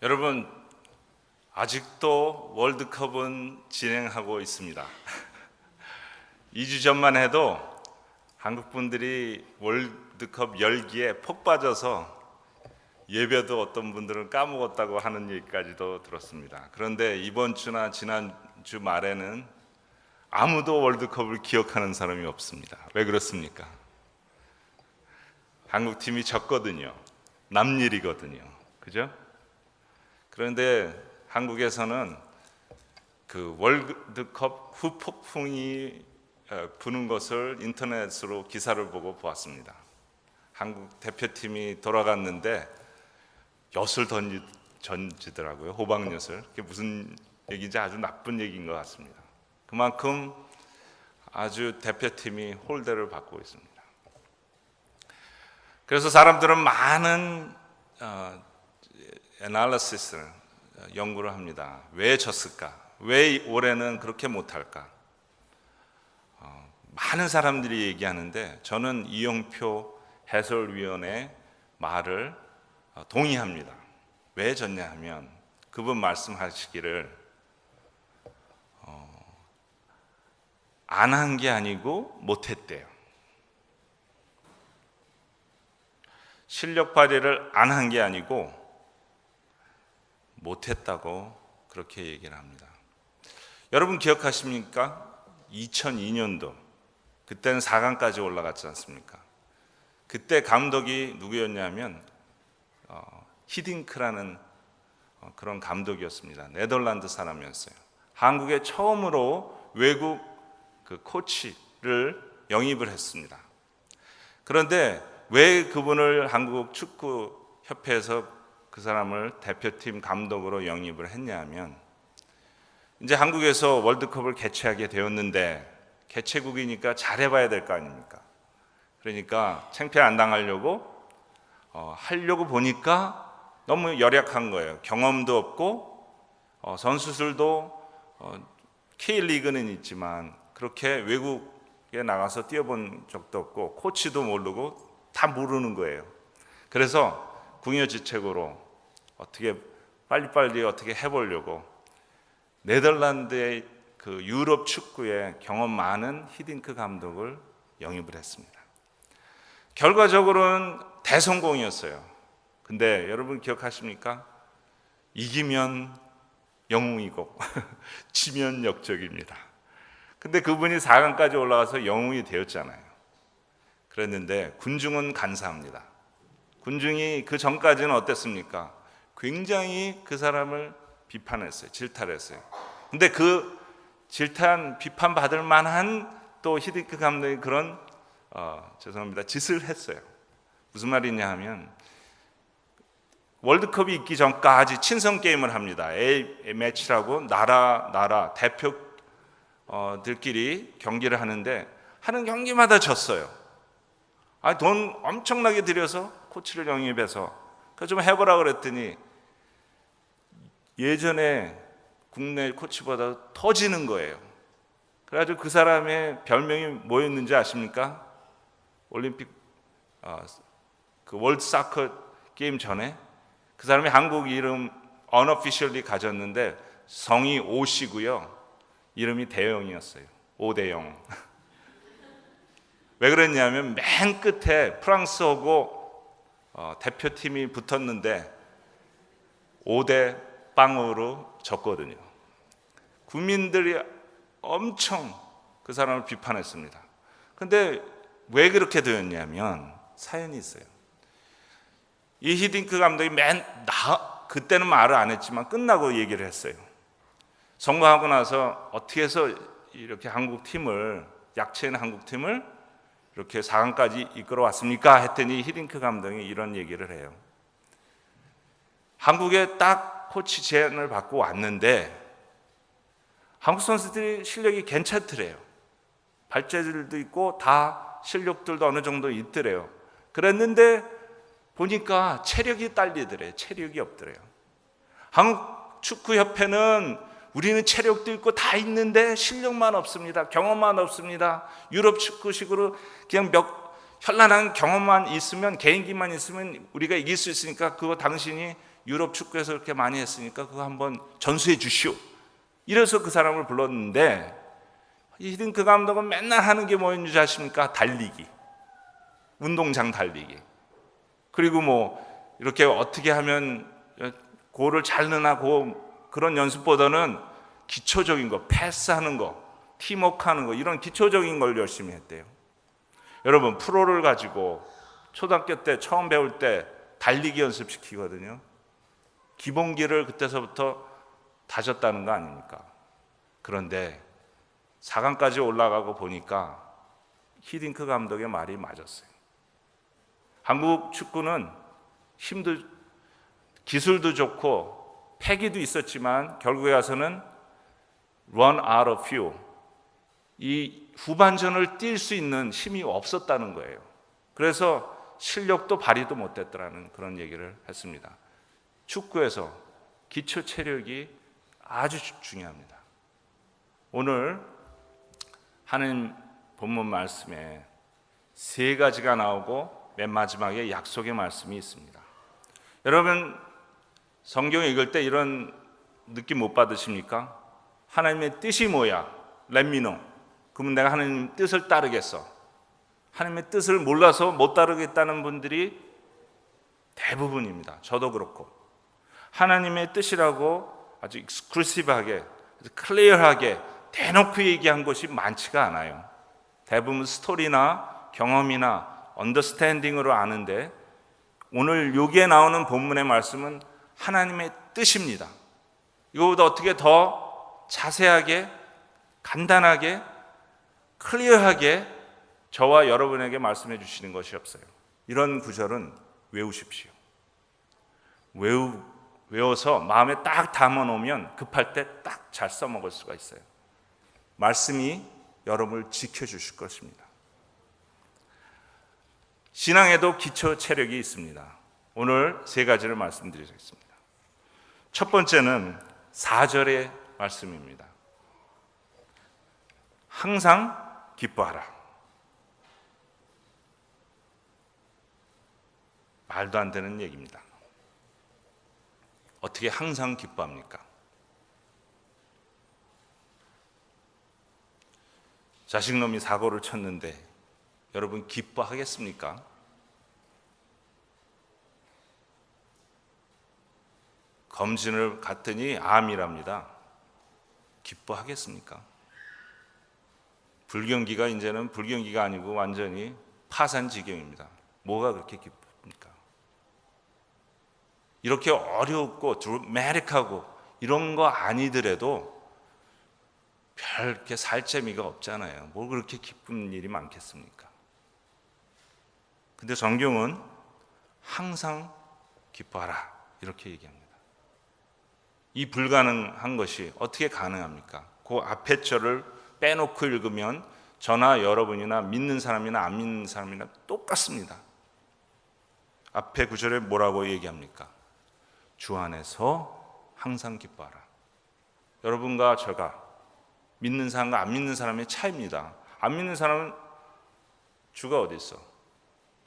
여러분, 아직도 월드컵은 진행하고 있습니다. 2주 전만 해도 한국 분들이 월드컵 열기에 폭 빠져서 예배도 어떤 분들은 까먹었다고 하는 얘기까지도 들었습니다. 그런데 이번 주나 지난주 말에는 아무도 월드컵을 기억하는 사람이 없습니다. 왜 그렇습니까? 한국 팀이 졌거든요. 남일이거든요. 그죠? 그런데 한국에서는 그 월드컵 후폭풍이 부는 것을 인터넷으로 기사를 보고 보았습니다. 한국 대표팀이 돌아갔는데 엿을 던지더라고요. 호박엿을. 그게 무슨 얘기인지 아주 나쁜 얘기인 것 같습니다. 그만큼 아주 대표팀이 홀대를 받고 있습니다. 그래서 사람들은 많은 애널리시스를 연구를 합니다. 왜 졌을까? 왜 올해는 그렇게 못할까? 많은 사람들이 얘기하는데 저는 이영표 해설위원의 말을 동의합니다. 왜 졌냐 하면 그분 말씀하시기를 안 한 게 아니고 못했대요. 실력 발휘를 안 한 게 아니고 못했다고 그렇게 얘기를 합니다. 여러분 기억하십니까? 2002년도 그때는 4강까지 올라갔지 않습니까? 그때 감독이 누구였냐면 히딩크라는 그런 감독이었습니다. 네덜란드 사람이었어요. 한국에 처음으로 외국 그 코치를 영입을 했습니다. 그런데 왜 그분을 한국 축구 협회에서 그 사람을 대표팀 감독으로 영입을 했냐면 이제 한국에서 월드컵을 개최하게 되었는데 개최국이니까 잘해봐야 될 거 아닙니까? 그러니까 창피해 안 당하려고 하려고 보니까 너무 열약한 거예요. 경험도 없고 선수들도 K리그는 있지만 그렇게 외국에 나가서 뛰어본 적도 없고 코치도 모르고 다 모르는 거예요. 그래서 궁여지책으로 어떻게 빨리빨리 어떻게 해보려고 네덜란드의 그 유럽 축구에 경험 많은 히딩크 감독을 영입을 했습니다. 결과적으로는 대성공이었어요. 근데 여러분 기억하십니까? 이기면 영웅이고 지면 역적입니다. 근데 그분이 4강까지 올라가서 영웅이 되었잖아요. 그랬는데 군중은 간사합니다. 군중이 그 전까지는 어땠습니까? 굉장히 그 사람을 비판했어요. 질타했어요. 근데 그 질타한 비판받을 만한 또 히딩크 감독이 그런 죄송합니다. 짓을 했어요. 무슨 말이냐 하면 월드컵이 있기 전까지 친선 게임을 합니다. A 매치라고 나라 대표들끼리 경기를 하는데 하는 경기마다 졌어요. 돈 엄청나게 들여서 코치를 영입해서 그거 좀 해보라 그랬더니 예전에 국내 코치보다 더 지는 거예요. 그래가지고 그 사람의 별명이 뭐였는지 아십니까? 올림픽 그 월드 사커 게임 전에 그 사람이 한국 이름 unofficially 가졌는데 성이 오씨고요. 이름이 대영이었어요. 오대영. 왜 그랬냐면 맨 끝에 프랑스하고 대표팀이 붙었는데 5대 0으로 졌거든요. 국민들이 엄청 그 사람을 비판했습니다. 근데 왜 그렇게 되었냐면 사연이 있어요. 이 히딩크 감독이 그때는 말을 안 했지만 끝나고 얘기를 했어요. 선거하고 나서 어떻게 해서 이렇게 한국 팀을 약체인 한국 팀을 이렇게 4강까지 이끌어 왔습니까? 했더니 히딩크 감독이 이런 얘기를 해요. 한국에 딱 코치 제안을 받고 왔는데 한국 선수들이 실력이 괜찮더래요. 발재들도 있고 다 실력들도 어느 정도 있더래요. 그랬는데 보니까 체력이 딸리더래요. 체력이 없더래요. 한국 축구협회는 우리는 체력도 있고 다 있는데 실력만 없습니다. 경험만 없습니다. 유럽 축구식으로 그냥 현란한 경험만 있으면 개인기만 있으면 우리가 이길 수 있으니까 그거 당신이 유럽 축구에서 그렇게 많이 했으니까 그거 한번 전수해 주시오. 이래서 그 사람을 불렀는데 히딩크 감독은 맨날 하는 게 뭐였는지 아십니까? 달리기, 운동장 달리기. 그리고 뭐 이렇게 어떻게 하면 골을 잘 넣나 그런 연습보다는 기초적인 거, 패스하는 거, 팀워크하는 거, 이런 기초적인 걸 열심히 했대요. 여러분, 프로를 가지고 초등학교 때 처음 배울 때 달리기 연습시키거든요. 기본기를 그때서부터 다졌다는 거 아닙니까? 그런데 4강까지 올라가고 보니까 히딩크 감독의 말이 맞았어요. 한국 축구는 힘도 기술도 좋고 패기도 있었지만 결국에 와서는 run out of fuel, 이 후반전을 뛸 수 있는 힘이 없었다는 거예요. 그래서 실력도 발휘도 못했더라는 그런 얘기를 했습니다. 축구에서 기초 체력이 아주 중요합니다. 오늘 하나님 본문 말씀에 세 가지가 나오고 맨 마지막에 약속의 말씀이 있습니다. 여러분, 성경 읽을 때 이런 느낌 못 받으십니까? 하나님의 뜻이 뭐야? Let me know. 그러면 내가 하나님 뜻을 따르겠어. 하나님의 뜻을 몰라서 못 따르겠다는 분들이 대부분입니다. 저도 그렇고. 하나님의 뜻이라고 아주 익스클루시브하게, 클리어하게 대놓고 얘기한 것이 많지가 않아요. 대부분 스토리나 경험이나 언더스탠딩으로 아는데, 오늘 여기에 나오는 본문의 말씀은 하나님의 뜻입니다. 이거보다 어떻게 더 자세하게, 간단하게, 클리어하게 저와 여러분에게 말씀해 주시는 것이 없어요. 이런 구절은 외우십시오. 외워서 마음에 딱 담아놓으면 급할 때 딱 잘 써먹을 수가 있어요. 말씀이 여러분을 지켜주실 것입니다. 신앙에도 기초 체력이 있습니다. 오늘 세 가지를 말씀드리겠습니다. 첫 번째는 4절의 말씀입니다. 항상 기뻐하라. 말도 안 되는 얘기입니다. 어떻게 항상 기뻐합니까? 자식놈이 사고를 쳤는데 여러분 기뻐하겠습니까? 검진을 갔더니 암이랍니다. 기뻐하겠습니까? 불경기가 이제는 불경기가 아니고 완전히 파산지경입니다. 뭐가 그렇게 기쁩니까? 이렇게 어렵고 드라마틱하고 이런 거 아니더라도 별 이렇게 살 재미가 없잖아요. 뭘 그렇게 기쁜 일이 많겠습니까? 근데 성경은 항상 기뻐하라 이렇게 얘기합니다. 이 불가능한 것이 어떻게 가능합니까? 그 앞에 절을 빼놓고 읽으면 저나 여러분이나 믿는 사람이나 안 믿는 사람이나 똑같습니다. 앞에 구절에 뭐라고 얘기합니까? 주 안에서 항상 기뻐하라. 여러분과 제가 믿는 사람과 안 믿는 사람의 차이입니다. 안 믿는 사람은 주가 어디 있어?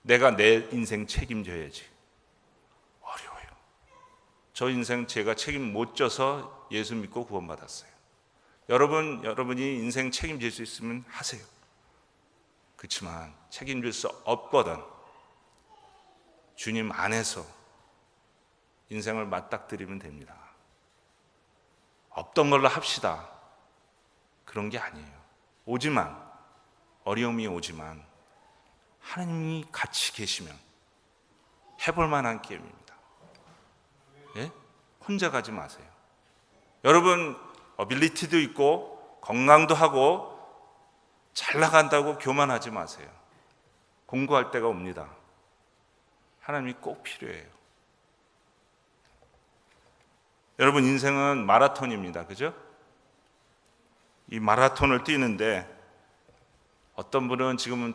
내가 내 인생 책임져야지. 어려워요. 저 인생 제가 책임 못 져서 예수 믿고 구원받았어요. 여러분이 인생 책임질 수 있으면 하세요. 그렇지만 책임질 수 없거든 주님 안에서 인생을 맞닥뜨리면 됩니다. 없던 걸로 합시다. 그런 게 아니에요. 어려움이 오지만 하나님이 같이 계시면 해볼 만한 게임입니다. 예? 혼자 가지 마세요. 여러분 어빌리티도 있고 건강도 하고 잘 나간다고 교만하지 마세요. 공부할 때가 옵니다. 하나님이 꼭 필요해요. 여러분 인생은 마라톤입니다. 그죠? 이 마라톤을 뛰는데 어떤 분은 지금은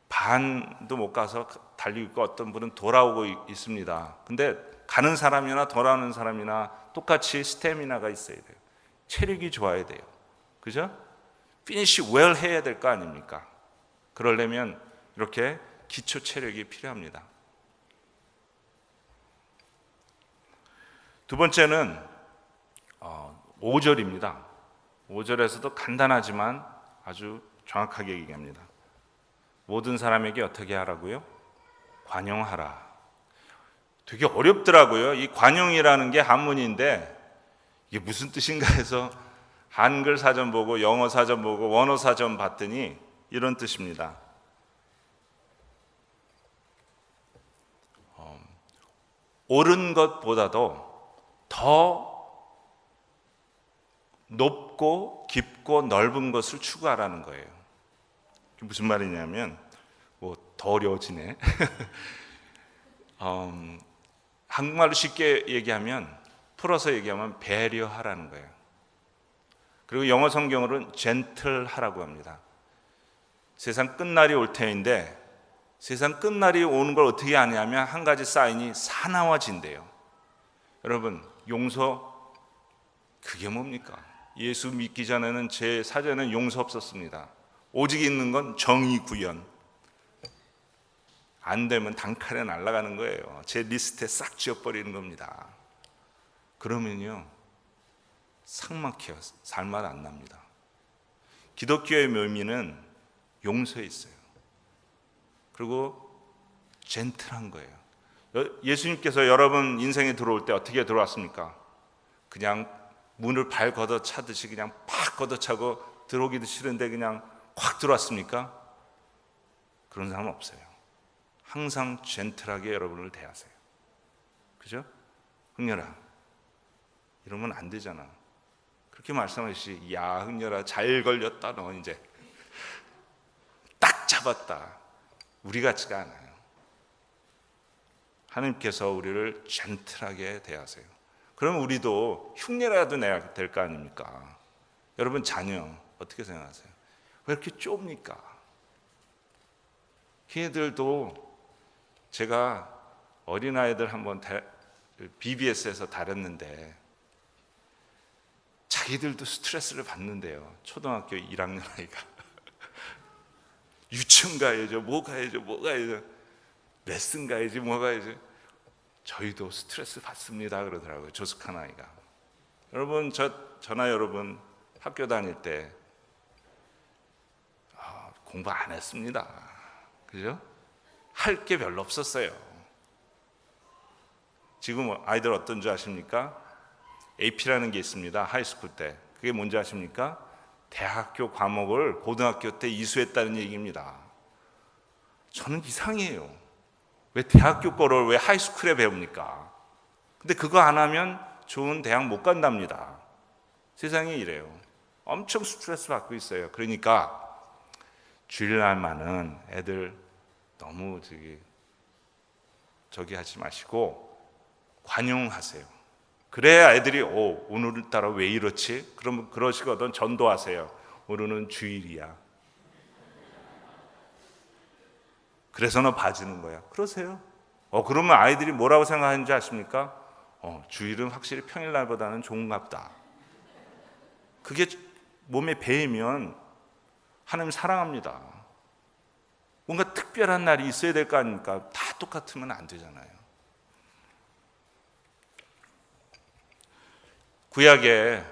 반도 못 가서 달리고 있고 어떤 분은 돌아오고 있습니다. 근데 가는 사람이나 돌아오는 사람이나 똑같이 스태미나가 있어야 돼요. 체력이 좋아야 돼요. 그죠? 피니시 웰 해야 될 거 아닙니까? 그러려면 이렇게 기초 체력이 필요합니다. 두 번째는 5절입니다. 5절에서도 간단하지만 아주 정확하게 얘기합니다. 모든 사람에게 어떻게 하라고요? 관용하라. 되게 어렵더라고요. 이 관용이라는 게 한문인데 이게 무슨 뜻인가 해서 한글 사전 보고 영어 사전 보고 원어 사전 봤더니 이런 뜻입니다. 옳은 것보다도 더 높고 깊고 넓은 것을 추구하라는 거예요. 무슨 말이냐면 더 어려워지네. 한국말로 쉽게 얘기하면, 풀어서 얘기하면 배려하라는 거예요. 그리고 영어 성경으로는 젠틀하라고 합니다. 세상 끝날이 올 테인데 세상 끝날이 오는 걸 어떻게 아냐면 한 가지 사인이 사나워진대요. 여러분, 용서 그게 뭡니까? 예수 믿기 전에는 제 사전에는 용서 없었습니다. 오직 있는 건 정의 구현. 안 되면 단칼에 날아가는 거예요. 제 리스트에 싹 지워버리는 겁니다. 그러면요 삭 막혀요. 살맛 안 납니다. 기독교의 묘미는 용서에 있어요. 그리고 젠틀한 거예요. 예수님께서 여러분 인생에 들어올 때 어떻게 들어왔습니까? 그냥 문을 발 걷어차듯이 그냥 팍 걷어차고 들어오기도 싫은데 그냥 확 들어왔습니까? 그런 사람 없어요. 항상 젠틀하게 여러분을 대하세요. 그죠? 흥렬아, 이러면 안 되잖아. 그렇게 말씀하시지. 야, 흥렬아, 잘 걸렸다. 너 이제 딱 잡았다. 우리 같지가 않아요. 하나님께서 우리를 젠틀하게 대하세요. 그러면 우리도 흉내라도 내야 될 거 아닙니까? 여러분 자녀 어떻게 생각하세요? 왜 이렇게 좁니까? 걔들도 제가 어린아이들 한번 BBS에서 다뤘는데 자기들도 스트레스를 받는데요. 초등학교 1학년 아이가 유치원 가야죠, 뭐 가야죠, 레슨 가야지, 뭐 가야지. 저희도 스트레스 받습니다 그러더라고요. 조숙한 아이가. 여러분, 저나 여러분 학교 다닐 때 공부 안 했습니다. 그죠? 할 게 별로 없었어요. 지금 아이들 어떤 줄 아십니까? AP라는 게 있습니다. 하이스쿨 때. 그게 뭔지 아십니까? 대학교 과목을 고등학교 때 이수했다는 얘기입니다. 저는 이상해요. 왜 대학교 거를 왜 하이스쿨에 배웁니까? 근데 그거 안 하면 좋은 대학 못 간답니다. 세상이 이래요. 엄청 스트레스 받고 있어요. 그러니까 주일날만은 애들 너무 저기 하지 마시고 관용하세요. 그래야 애들이 오늘따라 왜 이렇지? 그러면 그러시거든. 전도하세요. 오늘은 주일이야. 그래서 너 봐주는 거야. 그러세요. 그러면 아이들이 뭐라고 생각하는지 아십니까? 주일은 확실히 평일날보다는 좋은갑다. 그게 몸에 배이면 하나님 사랑합니다. 뭔가 특별한 날이 있어야 될 거 아닙니까? 다 똑같으면 안 되잖아요. 구약에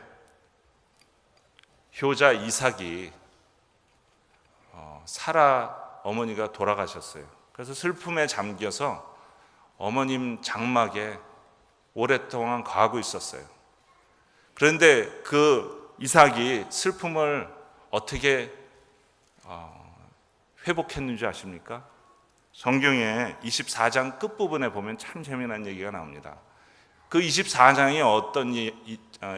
효자 이삭이 사라 어머니가 돌아가셨어요. 그래서 슬픔에 잠겨서 어머님 장막에 오랫동안 거하고 있었어요. 그런데 그 이삭이 슬픔을 어떻게 회복했는지 아십니까? 성경의 24장 끝부분에 보면 참 재미난 얘기가 나옵니다. 그 24장이 어떤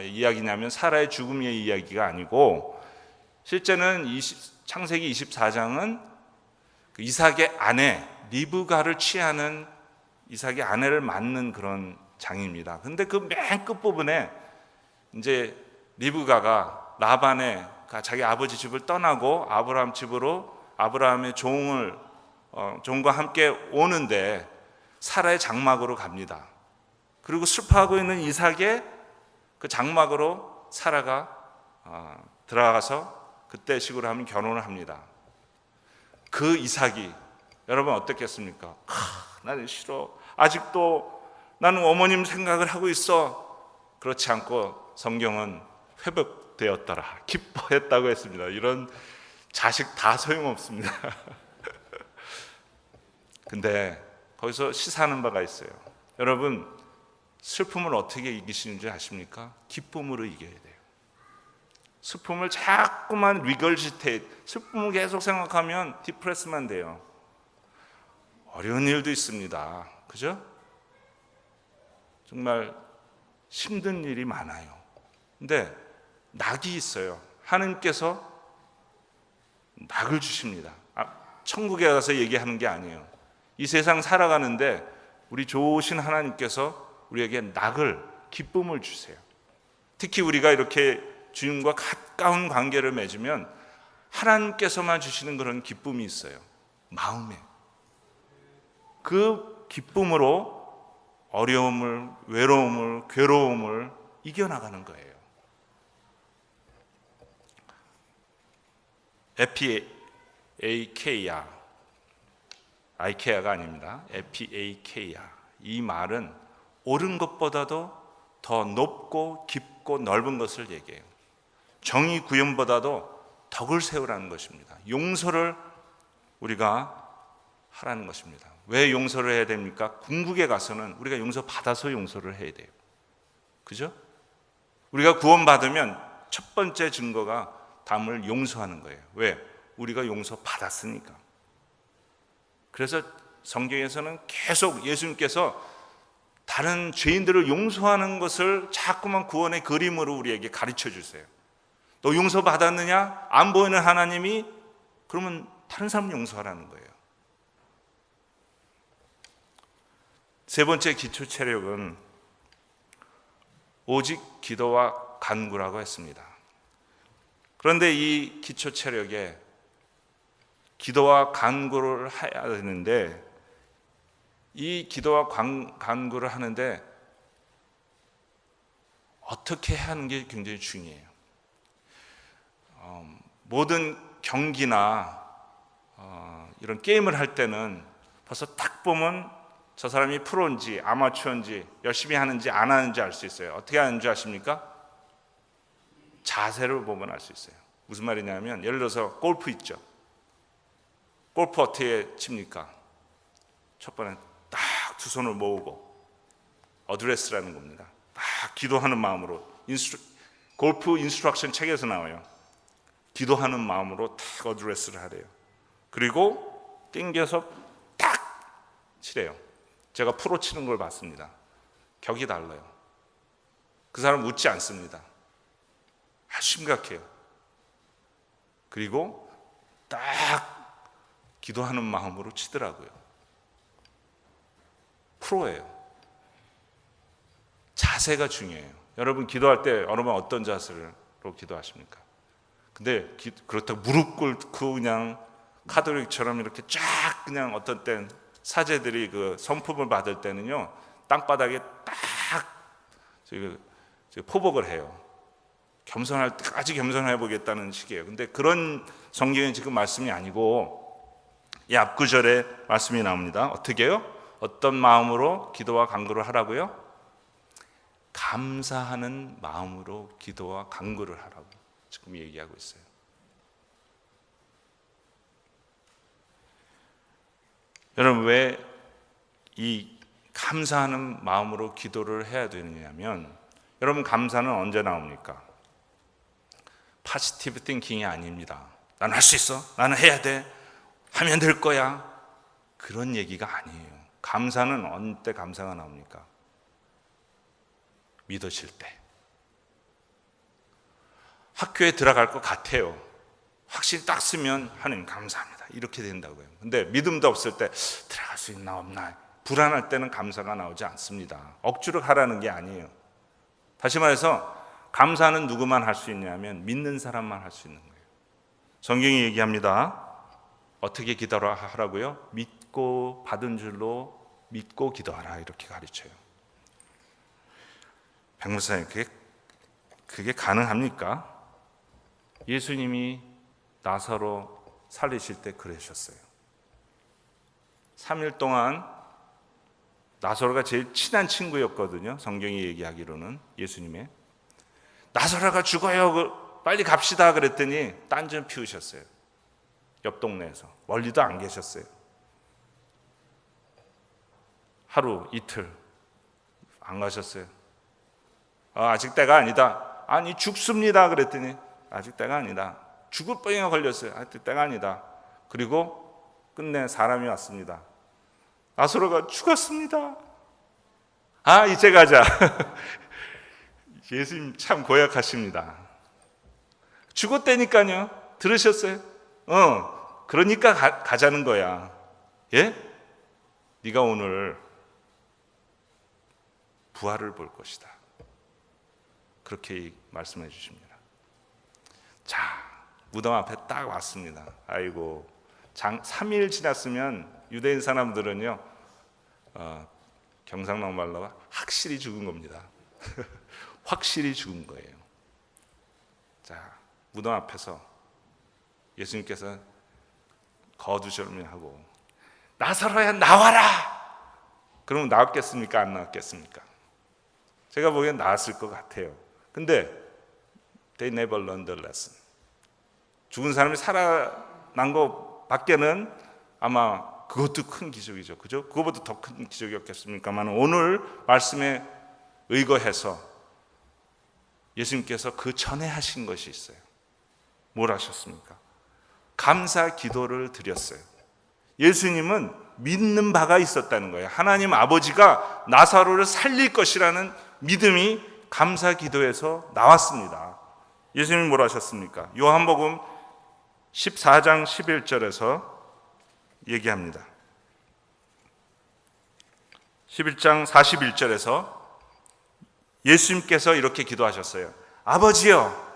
이야기냐면 사라의 죽음의 이야기가 아니고, 실제는 창세기 24장은 그 이삭의 아내 리브가를 취하는 이삭의 아내를 맞는 그런 장입니다. 근데 그 맨 끝부분에 이제 리브가가 라반의 자기 아버지 집을 떠나고 아브라함 집으로 아브라함의 종과 함께 오는데 사라의 장막으로 갑니다. 그리고 슬퍼하고 있는 이삭의 그 장막으로 사라가 들어가서 그때 식으로 하면 결혼을 합니다. 그 이삭이 여러분 어떻겠습니까? 나는 싫어. 아직도 나는 어머님 생각을 하고 있어. 그렇지 않고 성경은 회복되었더라, 기뻐했다고 했습니다. 이런 자식 다 소용없습니다. 근데 거기서 시사하는 바가 있어요. 여러분, 슬픔을 어떻게 이기시는지 아십니까? 기쁨으로 이겨야 돼요. 슬픔을 자꾸만 리걸지테이트, 슬픔을 계속 생각하면 디프레스만 돼요. 어려운 일도 있습니다. 그죠? 정말 힘든 일이 많아요. 근데 낙이 있어요. 하나님께서 낙을 주십니다. 천국에 가서 얘기하는 게 아니에요. 이 세상 살아가는데 우리 좋으신 하나님께서 우리에게 낙을, 기쁨을 주세요. 특히 우리가 이렇게 주님과 가까운 관계를 맺으면 하나님께서만 주시는 그런 기쁨이 있어요. 마음에. 그 기쁨으로 어려움을, 외로움을, 괴로움을 이겨나가는 거예요. 에피에이케이아, 아이케아가 아닙니다. 에피에이케이아. 이 말은 옳은 것보다도 더 높고 깊고 넓은 것을 얘기해요. 정의 구현보다도 덕을 세우라는 것입니다. 용서를 우리가 하라는 것입니다. 왜 용서를 해야 됩니까? 궁극에 가서는 우리가 용서 받아서 용서를 해야 돼요. 그죠? 우리가 구원받으면 첫 번째 증거가 남을 용서하는 거예요. 왜? 우리가 용서 받았으니까. 그래서 성경에서는 계속 예수님께서 다른 죄인들을 용서하는 것을 자꾸만 구원의 그림으로 우리에게 가르쳐 주세요. 너 용서 받았느냐? 안 보이는 하나님이, 그러면 다른 사람 용서하라는 거예요. 세 번째 기초 체력은 오직 기도와 간구라고 했습니다. 그런데 이 기초 체력에 기도와 간구를 해야 되는데, 이 기도와 간구를 하는데 어떻게 하는 게 굉장히 중요해요. 모든 경기나 이런 게임을 할 때는 벌써 딱 보면 저 사람이 프로인지 아마추어인지 열심히 하는지 안 하는지 알 수 있어요. 어떻게 하는지 아십니까? 자세를 보면 알 수 있어요. 무슨 말이냐면, 예를 들어서 골프 있죠. 골프 어떻게 칩니까? 첫 번에 딱 두 손을 모으고 어드레스라는 겁니다. 딱 기도하는 마음으로, 골프 인스트럭션 책에서 나와요. 기도하는 마음으로 딱 어드레스를 하래요. 그리고 땡겨서 딱 치래요. 제가 프로 치는 걸 봤습니다. 격이 달라요. 그 사람 웃지 않습니다. 아주 심각해요. 그리고 딱 기도하는 마음으로 치더라고요. 프로예요. 자세가 중요해요. 여러분 기도할 때 여러분 어떤 자세로 기도하십니까? 근데 그렇다고 무릎 꿇고 그냥 카톨릭처럼 이렇게 쫙, 그냥 어떤 땐 사제들이 그 성품을 받을 때는요, 땅바닥에 딱 포복을 해요. 겸손할 때까지 겸손해 보겠다는 식이에요. 근데 그런 성경의 지금 말씀이 아니고, 이 앞구절에 말씀이 나옵니다. 어떻게 해요? 어떤 마음으로 기도와 간구를 하라고요? 감사하는 마음으로 기도와 간구를 하라고 지금 얘기하고 있어요. 여러분, 왜 이 감사하는 마음으로 기도를 해야 되느냐면, 여러분 감사는 언제 나옵니까? 파지티브 띵킹이 아닙니다. 나는 할 수 있어, 나는 해야 돼, 하면 될 거야, 그런 얘기가 아니에요. 감사는 어느 때 감사가 나옵니까? 믿어질 때. 학교에 들어갈 것 같아요. 확실히 딱 쓰면 하나님 감사합니다, 이렇게 된다고요. 근데 믿음도 없을 때 들어갈 수 있나 없나, 불안할 때는 감사가 나오지 않습니다. 억지로 하라는 게 아니에요. 다시 말해서 감사는 누구만 할 수 있냐면 믿는 사람만 할 수 있는 거예요. 성경이 얘기합니다. 어떻게 기도하라고요? 믿고 받은 줄로 믿고 기도하라, 이렇게 가르쳐요. 백 목사님, 그게 가능합니까? 예수님이 나사로 살리실 때 그러셨어요. 3일 동안 나사로가 제일 친한 친구였거든요. 성경이 얘기하기로는 예수님의. 나사로가 죽어요. 빨리 갑시다 그랬더니 딴전 피우셨어요. 옆 동네에서. 멀리도 안 계셨어요. 하루 이틀 안 가셨어요. 아직 때가 아니다. 아니 죽습니다 그랬더니 아직 때가 아니다. 죽을 뻔히 걸렸어요. 아직 때가 아니다. 그리고 끝내 사람이 왔습니다. 나사로가 죽었습니다. 이제 가자. 예수님 참 고약하십니다. 죽었다니까요. 들으셨어요? 그러니까 가자는 거야. 예? 네가 오늘 부활을 볼 것이다. 그렇게 말씀해 주십니다. 자, 무덤 앞에 딱 왔습니다. 아이고, 3일 지났으면 유대인 사람들은요, 경상도 말로 확실히 죽은 겁니다. 확실히 죽은 거예요. 자, 무덤 앞에서 예수님께서 거두절미하고 나사로야 나와라! 그러면 나왔겠습니까? 안 나왔겠습니까? 제가 보기엔 나왔을 것 같아요. 근데 they never learned the lesson. 죽은 사람이 살아난 것 밖에는 아마 그것도 큰 기적이죠. 그죠? 그거보다 더 큰 기적이었겠습니까만 오늘 말씀에 의거해서 예수님께서 그 전에 하신 것이 있어요. 뭘 하셨습니까? 감사 기도를 드렸어요. 예수님은 믿는 바가 있었다는 거예요. 하나님 아버지가 나사로를 살릴 것이라는 믿음이 감사 기도에서 나왔습니다. 예수님이 뭘 하셨습니까? 요한복음 14장 11절에서 얘기합니다. 11장 41절에서 예수님께서 이렇게 기도하셨어요. 아버지여,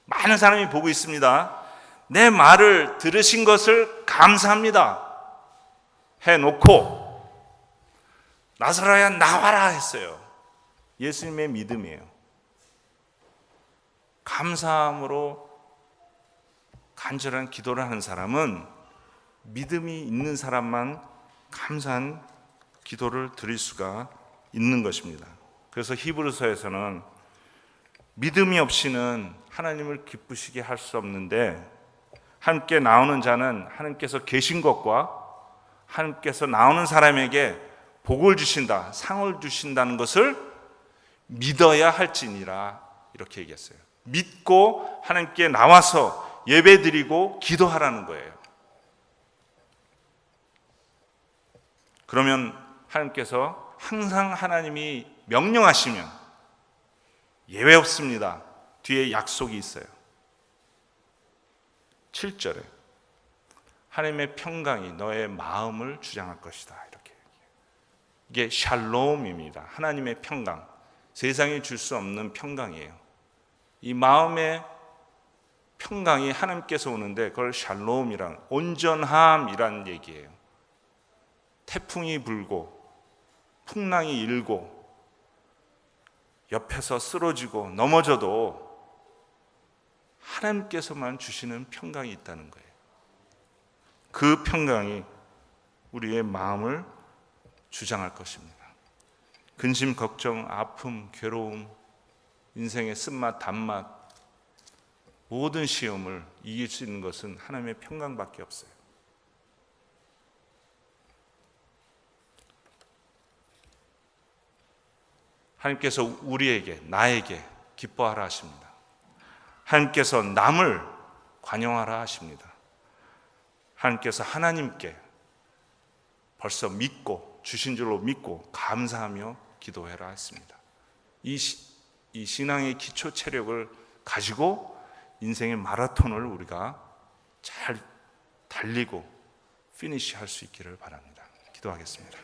많은 사람이 보고 있습니다. 내 말을 들으신 것을 감사합니다. 해놓고 나사로야 나와라 했어요. 예수님의 믿음이에요. 감사함으로 간절한 기도를 하는 사람은 믿음이 있는 사람만 감사한 기도를 드릴 수가 있는 것입니다. 그래서 히브리서에서는 믿음이 없이는 하나님을 기쁘시게 할 수 없는데 함께 나오는 자는 하나님께서 계신 것과 하나님께서 나오는 사람에게 복을 주신다, 상을 주신다는 것을 믿어야 할지니라 이렇게 얘기했어요. 믿고 하나님께 나와서 예배드리고 기도하라는 거예요. 그러면 하나님께서 항상 하나님이 명령하시면 예외 없습니다. 뒤에 약속이 있어요. 7절에 하나님의 평강이 너의 마음을 주장할 것이다. 이렇게 얘기해요. 이게 샬롬입니다. 하나님의 평강. 세상이 줄 수 없는 평강이에요. 이 마음의 평강이 하나님께서 오는데 그걸 샬롬이란 온전함이란 얘기예요. 태풍이 불고 풍랑이 일고 옆에서 쓰러지고 넘어져도 하나님께서만 주시는 평강이 있다는 거예요. 그 평강이 우리의 마음을 주장할 것입니다. 근심, 걱정, 아픔, 괴로움, 인생의 쓴맛, 단맛, 모든 시험을 이길 수 있는 것은 하나님의 평강밖에 없어요. 하나님께서 우리에게, 나에게 기뻐하라 하십니다. 하나님께서 남을 관용하라 하십니다. 하나님께서 하나님께 벌써 믿고 주신 줄로 믿고 감사하며 기도해라 했습니다. 이 신앙의 기초 체력을 가지고 인생의 마라톤을 우리가 잘 달리고 피니시할 수 있기를 바랍니다. 기도하겠습니다.